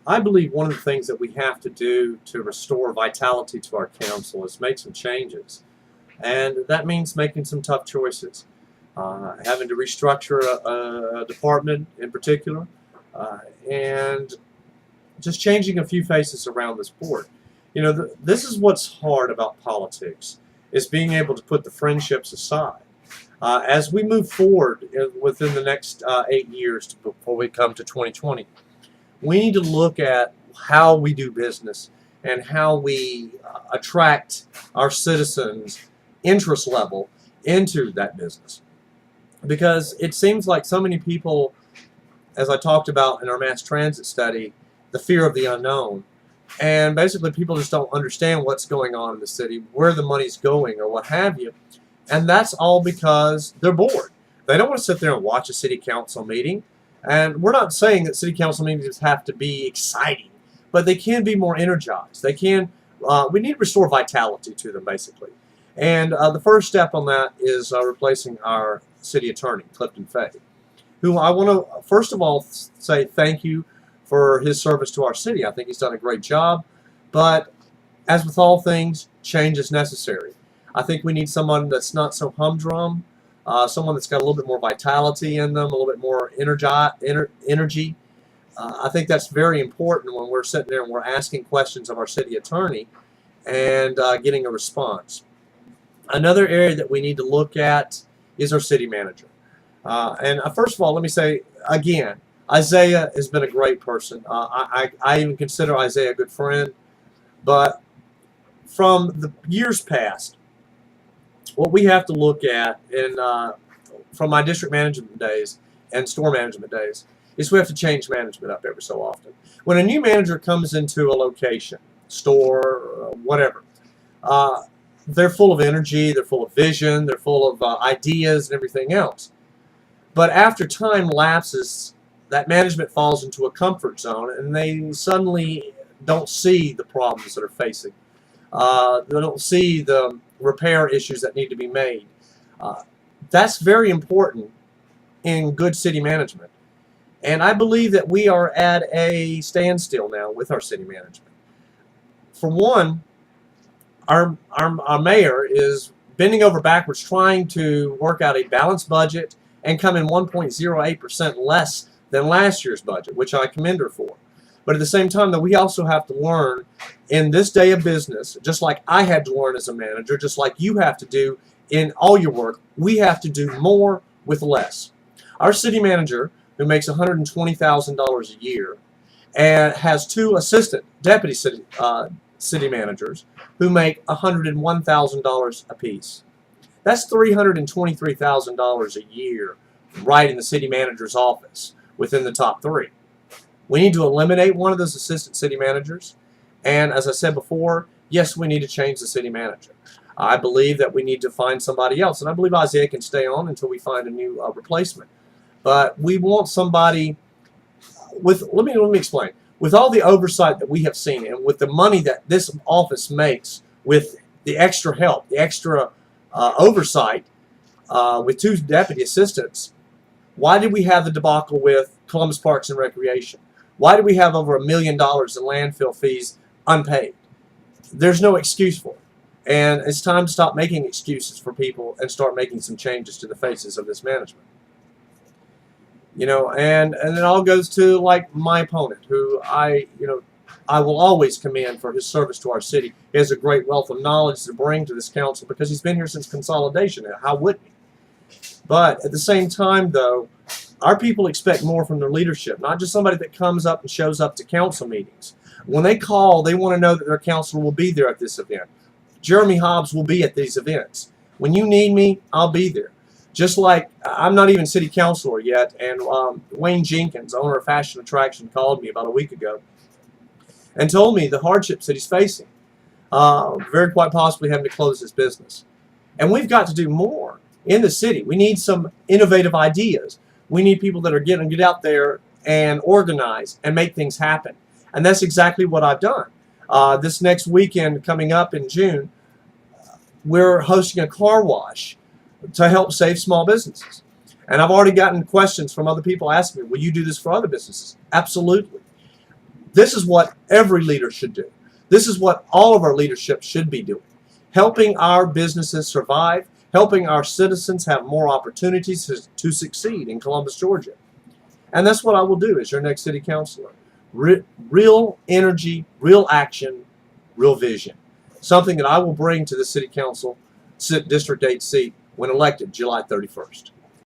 I believe one of the things that we have to do to restore vitality to our council is make some changes. And that means making some tough choices. Having to restructure a department in particular, and just changing a few faces around this board. You know, this is what's hard about politics, is being able to put the friendships aside. As we move forward within the next 8 years before we come to 2020, we need to look at how we do business and how we attract our citizens' interest level into that business. Because it seems like so many people, as I talked about in our mass transit study, the fear of the unknown. And basically people just don't understand what's going on in the city, where the money's going or what have you. And that's all because they're bored. They don't want to sit there and watch a city council meeting. And we're not saying that city council meetings have to be exciting, but they can be more energized. They can. We need to restore vitality to them, basically. And the first step on that is replacing our city attorney, Clifton Fay, who I want to first of all say thank you for his service to our city. I think he's done a great job. But as with all things, change is necessary. I think we need someone that's not so humdrum, someone that's got a little bit more vitality in them, a little bit more energy. I think that's very important when we're sitting there and we're asking questions of our city attorney and getting a response. Another area that we need to look at is our city manager. And first of all, let me say again, Isaiah has been a great person. I even consider Isaiah a good friend. But from the years past, what we have to look at from my district management days and store management days is we have to change management up every so often. When a new manager comes into a location, store, whatever, they're full of energy, they're full of vision, they're full of ideas and everything else. But after time lapses, that management falls into a comfort zone and they suddenly don't see the problems that are facing. They don't see the repair issues that need to be made. That's very important in good city management. And I believe that we are at a standstill now with our city management. For one, our mayor is bending over backwards trying to work out a balanced budget and come in 1.08% less than last year's budget, which I commend her for. But at the same time, though, we also have to learn in this day of business, just like I had to learn as a manager, just like you have to do in all your work, we have to do more with less. Our city manager, who makes $120,000 a year, and has two assistant deputy city managers who make $101,000 apiece. That's $323,000 a year right in the city manager's office within the top three. We need to eliminate one of those assistant city managers. And as I said before, yes, we need to change the city manager. I believe that we need to find somebody else. And I believe Isaiah can stay on until we find a new replacement. But we want somebody with, let me explain. With all the oversight that we have seen and with the money that this office makes, with the extra help, the extra oversight, with two deputy assistants, why did we have the debacle with Columbus Parks and Recreation? Why did we have over $1 million in landfill fees unpaid? There's no excuse for it. And it's time to stop making excuses for people and start making some changes to the faces of this management. You know, and it all goes to like my opponent, who I will always commend for his service to our city. He has a great wealth of knowledge to bring to this council because he's been here since consolidation. How wouldn't he? But at the same time, though, our people expect more from their leadership, not just somebody that comes up and shows up to council meetings. When they call, they want to know that their counselor will be there at this event. Jeremy Hobbs will be at these events. When you need me, I'll be there. Just like, I'm not even city councilor yet, and Wayne Jenkins, owner of Fashion Attraction, called me about a week ago and told me the hardships that he's facing, very quite possibly having to close his business. And we've got to do more in the city. We need some innovative ideas. We need people that are going to get out there and organize and make things happen. And that's exactly what I've done. This next weekend coming up in June, we're hosting a car wash to help save small businesses. And I've already gotten questions from other people asking me, will you do this for other businesses? Absolutely. This is what every leader should do. This is what all of our leadership should be doing. Helping our businesses survive, helping our citizens have more opportunities to succeed in Columbus, Georgia. And that's what I will do as your next city councilor. Real energy, real action, real vision. Something that I will bring to the city council District 8 seat when elected July 31st.